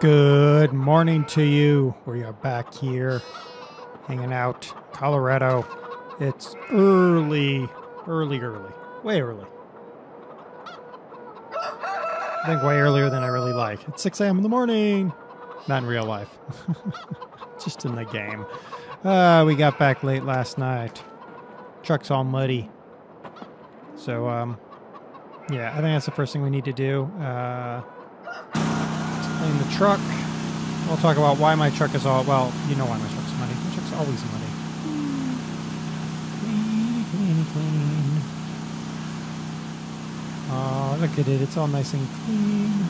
Good morning to you. We are back here hanging out, Colorado. It's early, way early. I think way earlier than I really like. It's 6 a.m. in the morning. Not in real life. Just in the game. We got back late last night. Truck's all muddy. So, yeah, I think that's the first thing we need to do. Clean the truck. We'll talk about why my truck is all... Well, you know why my truck's muddy. My truck's always muddy. Clean. Oh, look at it. It's all nice and clean.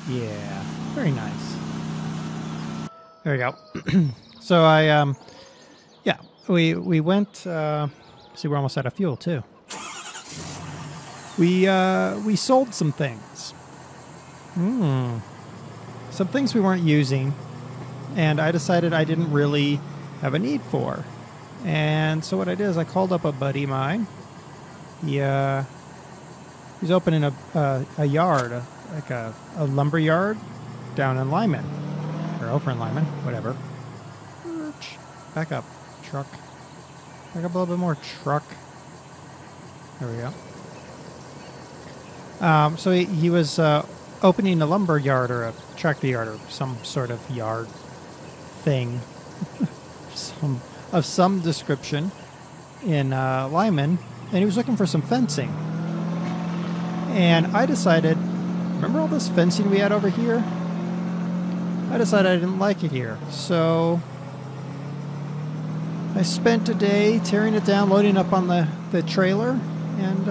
Yeah, very nice. There we go. So yeah, we went, see, we're almost out of fuel too. We sold some things. Some things we weren't using, and I decided I didn't really have a need for. And so what I did is I called up a buddy of mine. He's opening a yard, like a lumber yard down in Lyman, or over in Lyman, whatever. Back up, truck. Back up a little bit more, truck. There we go. So he was opening a lumber yard or a tractor yard or some sort of yard thing of some description in Lyman, and he was looking for some fencing. And I decided, remember all this fencing we had over here? I decided I didn't like it here, so I spent a day tearing it down, loading up on the trailer, and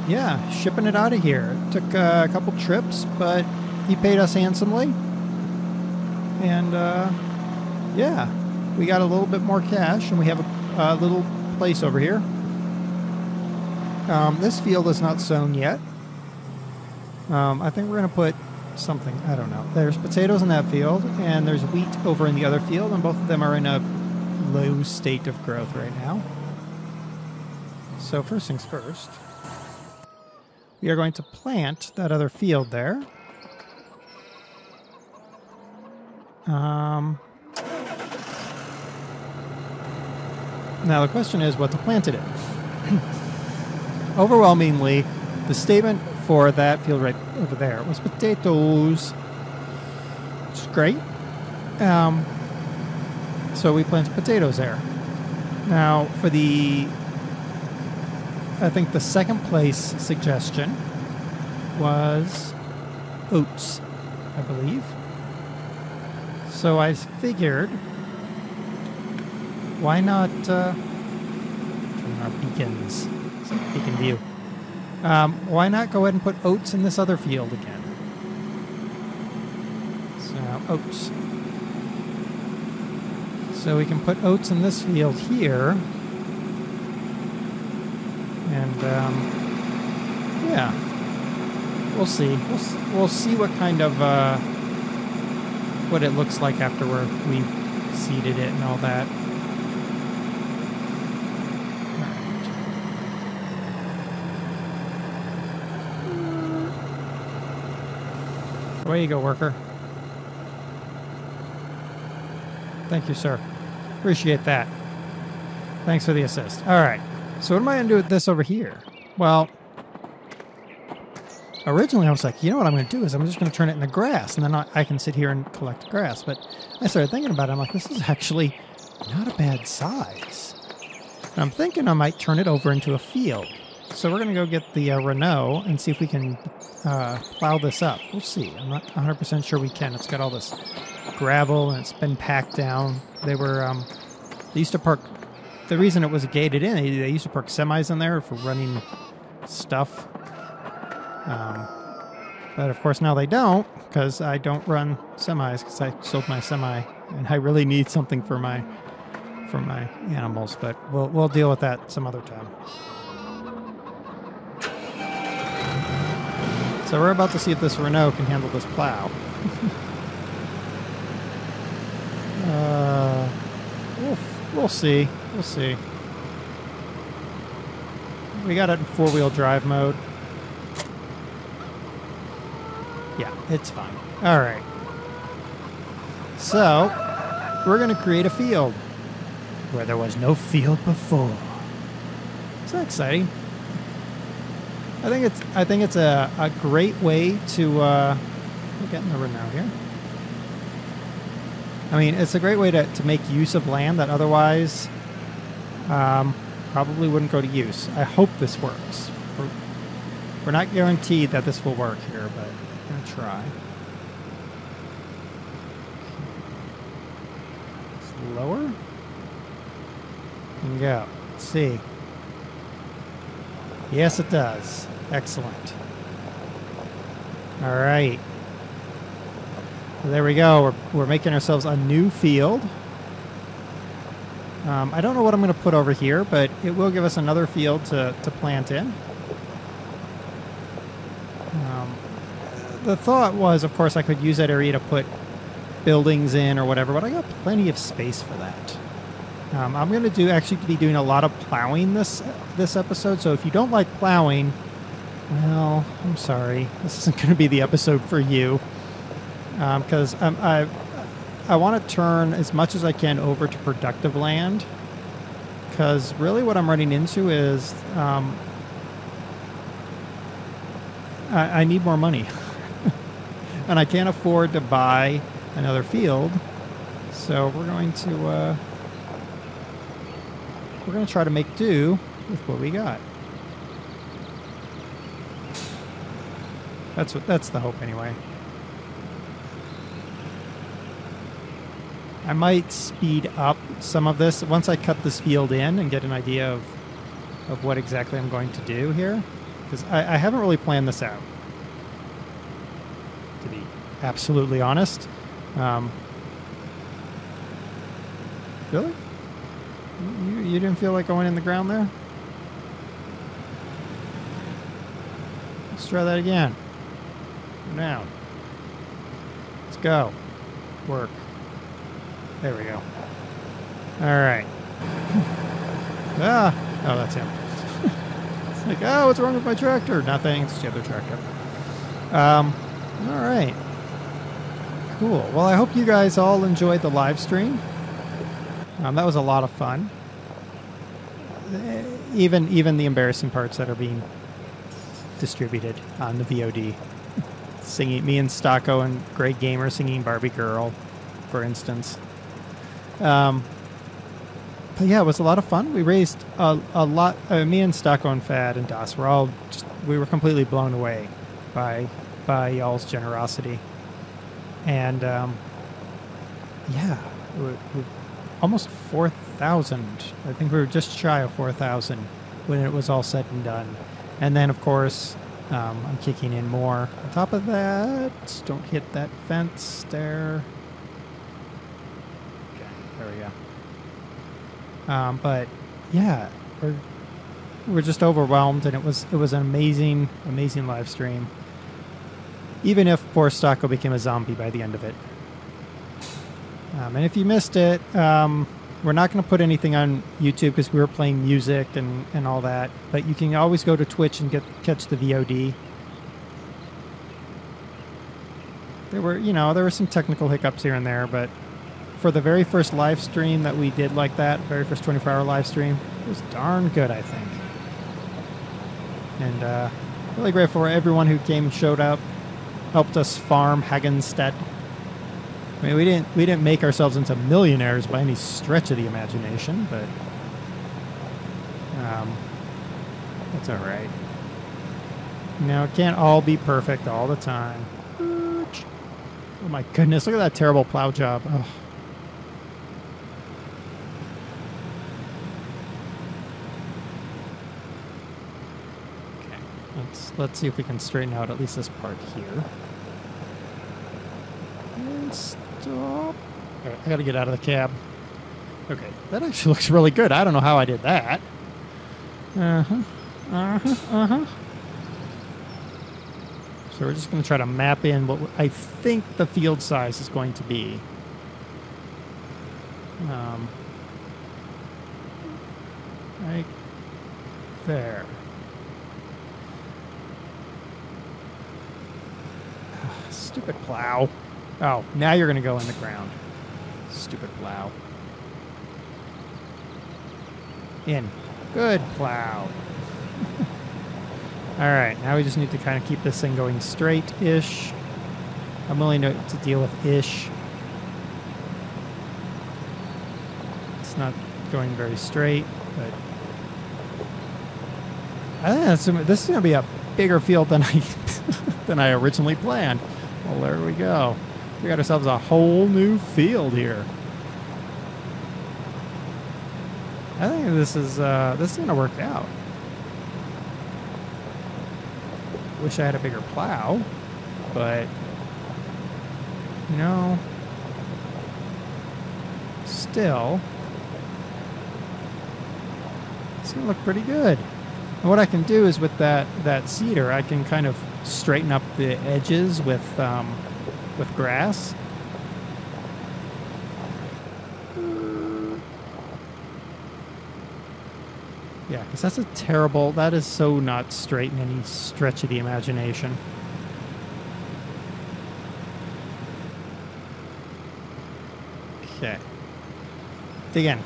yeah, shipping it out of here. It took a couple trips, but he paid us handsomely. And yeah, we got a little bit more cash, and we have a little place over here. This field is not sown yet. I think we're going to put something, I don't know. There's potatoes in that field, and there's wheat over in the other field, and both of them are in a low state of growth right now. So first things first, we are going to plant that other field there. Now the question is what to plant it in. Overwhelmingly, the statement for that field right over there was potatoes. Which is great. So we planted potatoes there. Now, for I think the second place suggestion was oats, I believe. So I figured, why not, our beacons, beacon view. Why not go ahead and put oats in this other field again? So, oats. So we can put oats in this field here. And, yeah. We'll see. We'll see what kind of, what it looks like after we've seeded it and all that. Away you go, worker. Thank you, sir. Appreciate that. Thanks for the assist. All right. So what am I going to do with this over here? Well, originally I was like, you know what I'm going to do is I'm just going to turn it into grass, and then I can sit here and collect grass. But I started thinking about it. I'm like, this is actually not a bad size. And I'm thinking I might turn it over into a field. So we're going to go get the Renault and see if we can plow this up. We'll see. I'm not 100% sure we can. It's got all this gravel, and it's been packed down. They used to park... The reason it was gated in, they used to park semis in there for running stuff. But of course now they don't, because I don't run semis, because I sold my semi, and I really need something for my animals. But we'll deal with that some other time. So we're about to see if this Renault can handle this plow. We'll see. We'll see. We got it in 4-wheel drive mode. Yeah, it's fine. All right. So, we're going to create a field where there was no field before. Is that exciting? I think it's a great way to we're getting the now here. I mean, it's a great way to make use of land that otherwise probably wouldn't go to use. I hope this works. We're not guaranteed that this will work here, but I'm going to try. Lower. And go. Let's see. Yes, it does. Excellent. All right. Well, there we go. We're making ourselves a new field. I don't know what I'm going to put over here, but it will give us another field to plant in. The thought was, of course, I could use that area to put buildings in or whatever, but I got plenty of space for that. I'm going to actually be doing a lot of plowing this episode, so if you don't like plowing, well, I'm sorry. This isn't going to be the episode for you, because I want to turn as much as I can over to productive land, because really what I'm running into is I need more money, and I can't afford to buy another field, so we're going to try to make do with what we got. That's the hope anyway. I might speed up some of this once I cut this field in and get an idea of what exactly I'm going to do here, because I haven't really planned this out, to be absolutely honest. Really? You didn't feel like going in the ground there? Let's try that again. Go down. Let's go. Work. There we go. All right. Oh, that's him. It's like, oh, what's wrong with my tractor? Nothing. It's the other tractor. All right. Cool. Well, I hope you guys all enjoyed the live stream. That was a lot of fun. Even the embarrassing parts that are being distributed on the VOD. Singing, me and Stocko and Greg Gamer singing Barbie Girl, for instance. But yeah, it was a lot of fun. We raised a lot. Me and Stocko and Fad and Das were we were completely blown away by y'all's generosity. And yeah, we almost 4,000. I think we were just shy of 4,000 when it was all said and done. And then, of course, I'm kicking in more. On top of that, don't hit that fence there. Okay, there we go. But yeah, we're just overwhelmed, and it was an amazing live stream. Even if poor Stocko became a zombie by the end of it. And if you missed it, we're not going to put anything on YouTube because we were playing music and all that. But you can always go to Twitch and catch the VOD. There were some technical hiccups here and there, but for the very first live stream that we did like that, very first 24-hour live stream, it was darn good, I think. And really grateful for everyone who came and showed up, helped us farm Hagenstead. I mean, we didn't make ourselves into millionaires by any stretch of the imagination, but that's all right. It can't all be perfect all the time. Oh my goodness, look at that terrible plow job. Oh. Okay, let's see if we can straighten out at least this part here. And stop. All right, I gotta get out of the cab. Okay, that actually looks really good. I don't know how I did that. So we're just going to try to map in what I think the field size is going to be. Right there. Stupid plow. Oh, now you're going to go in the ground. Stupid plow. In. Good plow. All right, now we just need to kind of keep this thing going straight-ish. I'm willing to deal with ish. It's not going very straight, but I think this is going to be a bigger field than I originally planned. Well, there we go. We got ourselves a whole new field here. I think this is going to work out. Wish I had a bigger plow, but you know, still, it's going to look pretty good. And what I can do is with that cedar, I can kind of straighten up the edges with grass. Yeah, because that is so not straight in any stretch of the imagination. Okay. Dig in.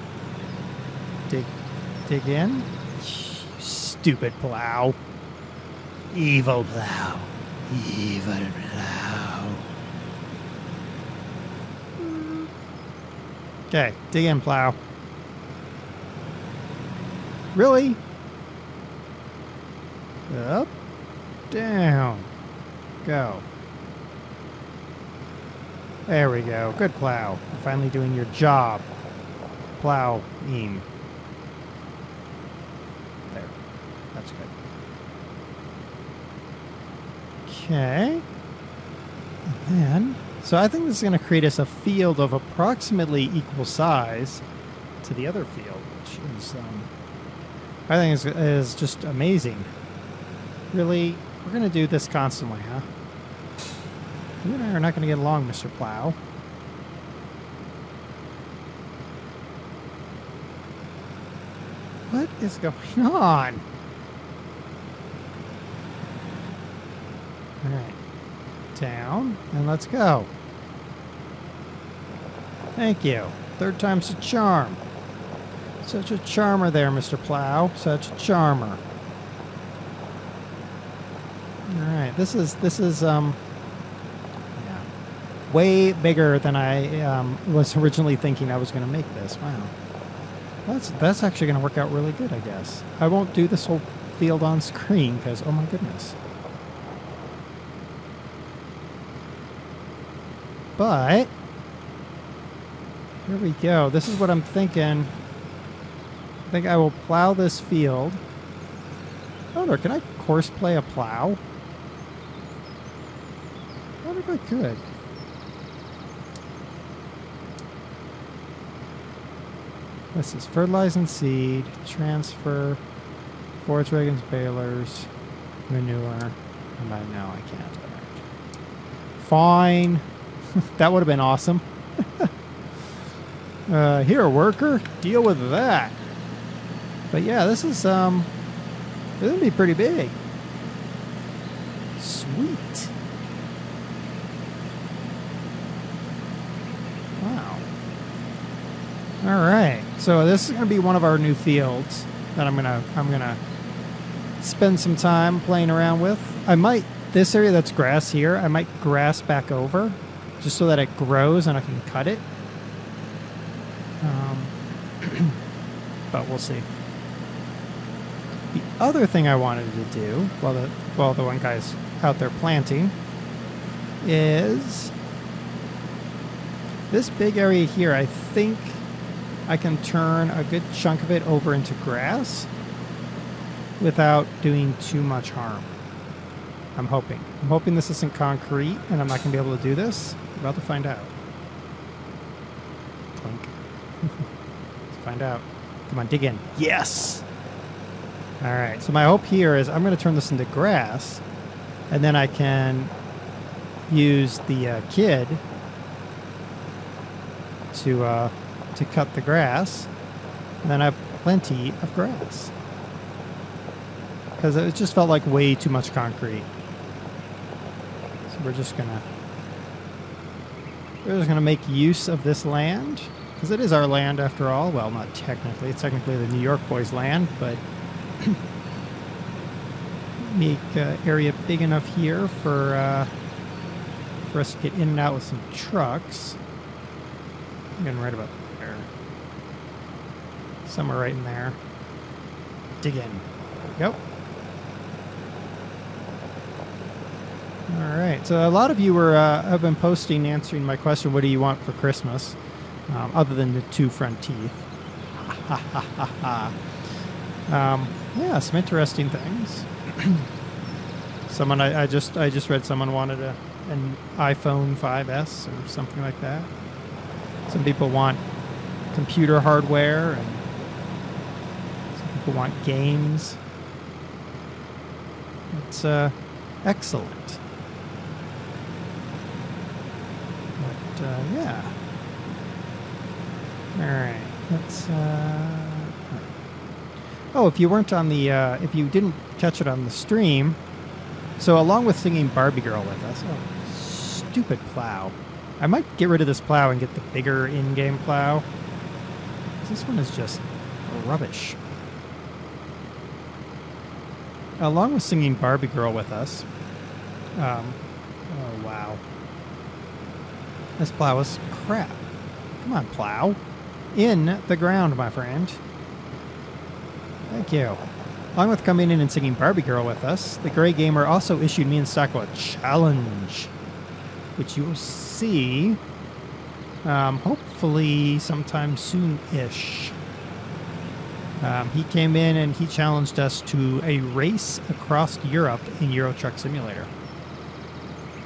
Dig in. Stupid plow. Evil plow. Evil plow. Okay, dig in, plow. Really? Up, down, go. There we go. Good plow. You're finally doing your job. Plowing. There. That's good. Okay. And then, so I think this is going to create us a field of approximately equal size to the other field, which is, I think is just amazing. Really? We're going to do this constantly, huh? You and I are not going to get along, Mr. Plow. What is going on? All right. Down, and let's go. Thank you. Third time's a charm. Such a charmer there, Mr. Plow. Such a charmer. All right, this is yeah, way bigger than I was originally thinking I was going to make this. Wow, that's actually going to work out really good, I guess. I won't do this whole field on screen because, oh my goodness. But here we go. This is what I'm thinking. I think I will plow this field. I wonder, can I course play a plow? I wonder if I could. This is fertilize and seed, transfer, forage wagons, balers, manure. No, I can't. Fine. That would have been awesome. Here, worker, deal with that. But yeah, this is gonna be pretty big. Sweet. Wow. All right. So this is gonna be one of our new fields that I'm gonna spend some time playing around with. This area that's grass here, I might grass back over just so that it grows and I can cut it. But we'll see. The other thing I wanted to do while the one guy's out there planting is this big area here. I think I can turn a good chunk of it over into grass without doing too much harm. I'm hoping this isn't concrete and I'm not going to be able to do this. We're about to find out. Clink. Let's find out. Come on, dig in. Yes! All right, so my hope here is I'm going to turn this into grass, and then I can use the kid to cut the grass, and then I have plenty of grass. Because it just felt like way too much concrete. So we're just going to We're just going to make use of this land, because it is our land after all. Well, not technically. It's technically the New York boys' land, but make area big enough here for us to get in and out with some trucks. I'm getting right about there. Somewhere right in there. Dig in. There we go. All right. So a lot of you have been posting, answering my question, what do you want for Christmas? Other than the 2 front teeth. Yeah, some interesting things. Someone I just read someone wanted an iPhone 5S or something like that. Some people want computer hardware, and some people want games. It's excellent. But yeah. All right. Let's. Oh, if you weren't on the, if you didn't catch it on the stream, so along with singing Barbie Girl with us, oh, stupid plow. I might get rid of this plow and get the bigger in-game plow. This one is just rubbish. Along with singing Barbie Girl with us, oh wow. This plow is crap. Come on, plow. In the ground, my friend. Thank you. Along with coming in and singing Barbie Girl with us, the Gray Gamer also issued me and Stocko a challenge, which you will see hopefully sometime soon-ish. He came in and he challenged us to a race across Europe in Euro Truck Simulator.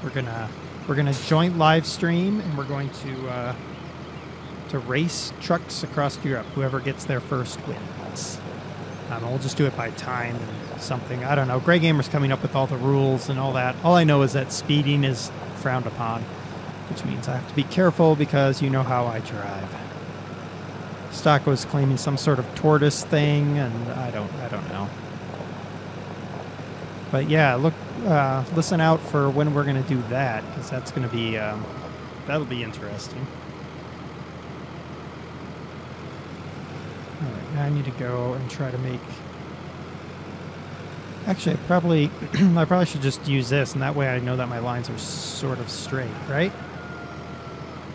We're gonna joint live stream, and we're going to race trucks across Europe. Whoever gets there first wins. We'll just do it by time and something. I don't know. Gray Gamer's coming up with all the rules and all that. All I know is that speeding is frowned upon, which means I have to be careful because you know how I drive. Stock was claiming some sort of tortoise thing, and I don't know. But yeah, look, listen out for when we're going to do that, because that's going to be that'll be interesting. All right, now I need to go and try to make. Actually, I probably should just use this, and that way I know that my lines are sort of straight, right?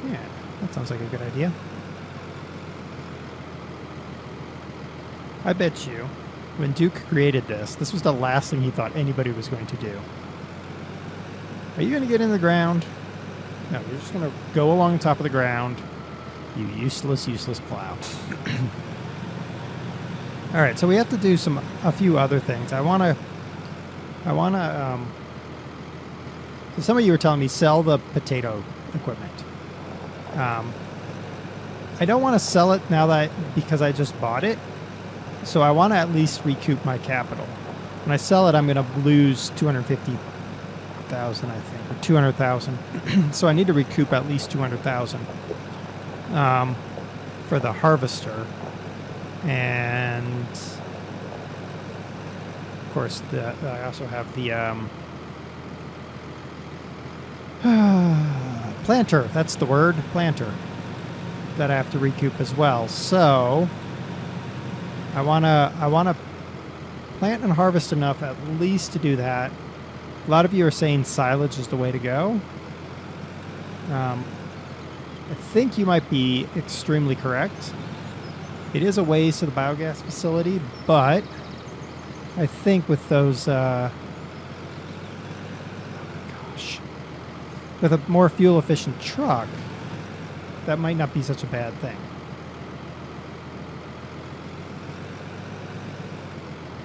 Yeah, that sounds like a good idea. I bet you, when Duke created this was the last thing he thought anybody was going to do. Are you going to get in the ground? No, you're just going to go along the top of the ground. You useless plow. All right, so we have to do a few other things. I want to. So some of you were telling me sell the potato equipment. I don't want to sell it now because I just bought it. So I want to at least recoup my capital. When I sell it, I'm going to lose 250,000, I think, or 200,000. So I need to recoup at least 200,000 for the harvester. And of course, I also have the planter. That's the word, planter, that I have to recoup as well. So I wanna plant and harvest enough at least to do that. A lot of you are saying silage is the way to go. I think you might be extremely correct. It is a ways to the biogas facility, but I think with those, with a more fuel-efficient truck, that might not be such a bad thing.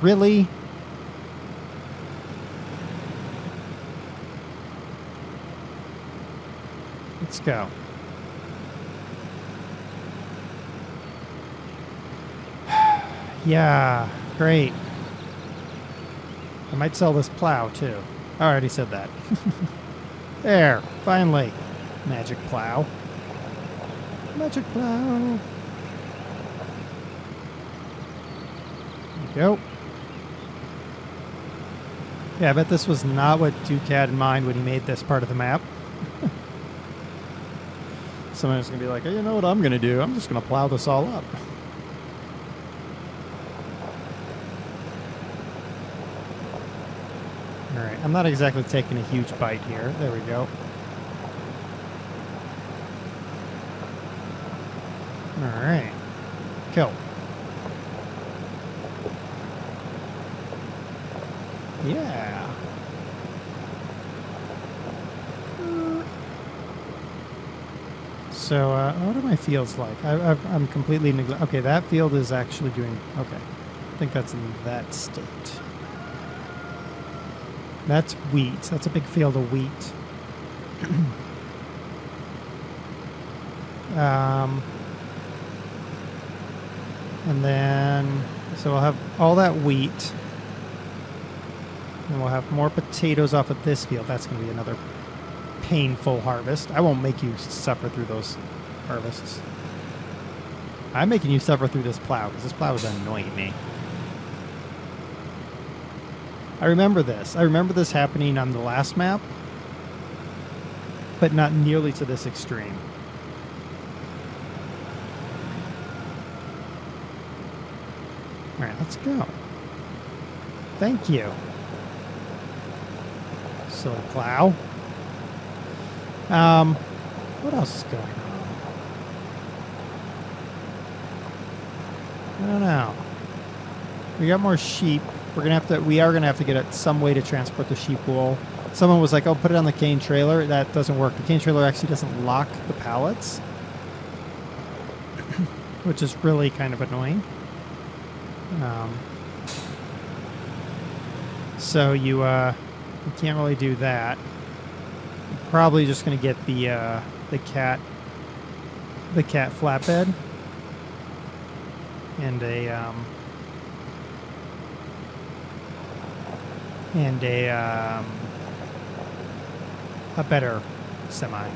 Really? Let's go. Yeah, great. I might sell this plow, too. I already said that. There, finally. Magic plow. Magic plow. There you go. Yeah, I bet this was not what Duke had in mind when he made this part of the map. Someone's going to be like, hey, you know what I'm going to do? I'm just going to plow this all up. All right, I'm not exactly taking a huge bite here. There we go. All right, cool. Yeah. So, what are my fields like? I'm completely okay, that field is actually doing... Okay. I think that's in that state. That's wheat. That's a big field of wheat. And then... So we'll have all that wheat. And we'll have more potatoes off of this field. That's going to be another painful harvest. I won't make you suffer through those harvests. I'm making you suffer through this plow because this plow is annoying me. I remember this. I remember this happening on the last map, but not nearly to this extreme. All right, let's go. Thank you. Silly plow. What else is going on? I don't know. We got more sheep. We are gonna have to get some way to transport the sheep wool. Someone was like, "Oh, put it on the cane trailer." That doesn't work. The cane trailer actually doesn't lock the pallets, which is really kind of annoying. So you can't really do that. You're probably just gonna get the cat flatbed and a better semi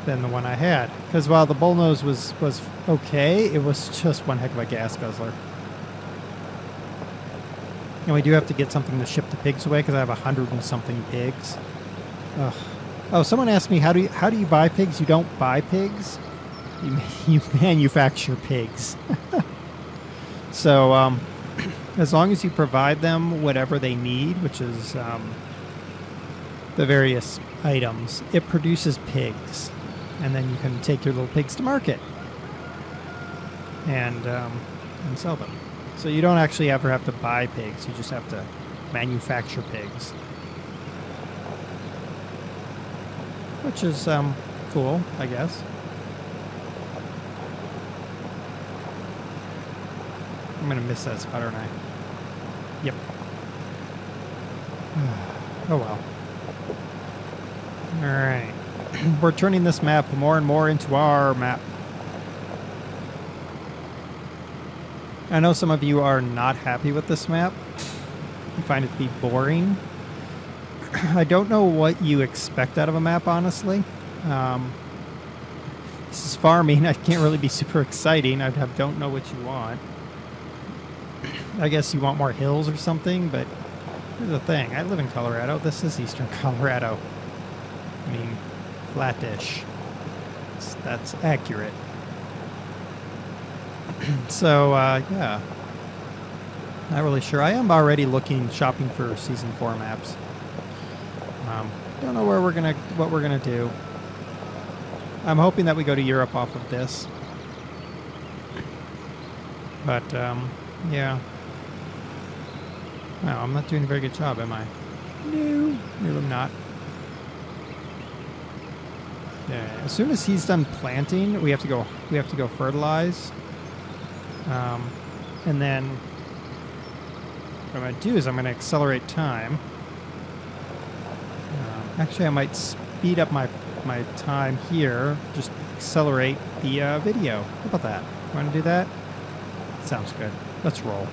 than the one I had. Because while the bullnose was okay, it was just one heck of a gas guzzler. And we do have to get something to ship the pigs away because I have 100 and something pigs. Ugh. Oh, someone asked me how do you buy pigs? You don't buy pigs. You manufacture pigs. So as long as you provide them whatever they need, which is the various items, it produces pigs, and then you can take your little pigs to market and sell them. So you don't actually ever have to buy pigs; you just have to manufacture pigs, which is cool, I guess. I'm gonna miss that spot, aren't I? Yep. Oh well. Alright. We're turning this map more and more into our map. I know some of you are not happy with this map. You find it to be boring. I don't know what you expect out of a map, honestly. This is farming. I can't really be super exciting. I don't know what you want. I guess you want more hills or something, but here's the thing. I live in Colorado. This is eastern Colorado. I mean, flattish. That's accurate. So, yeah. Not really sure. I am already shopping for Season 4 maps. Don't know what we're gonna do. I'm hoping that we go to Europe off of this. But, yeah. Wow, I'm not doing a very good job, am I? No, I'm not. Yeah, as soon as he's done planting, we have to go fertilize. And then what I'm going to do is I'm going to accelerate time. Actually, I might speed up my time here. Just accelerate the video. How about that? Want to do that? Sounds good. Let's roll.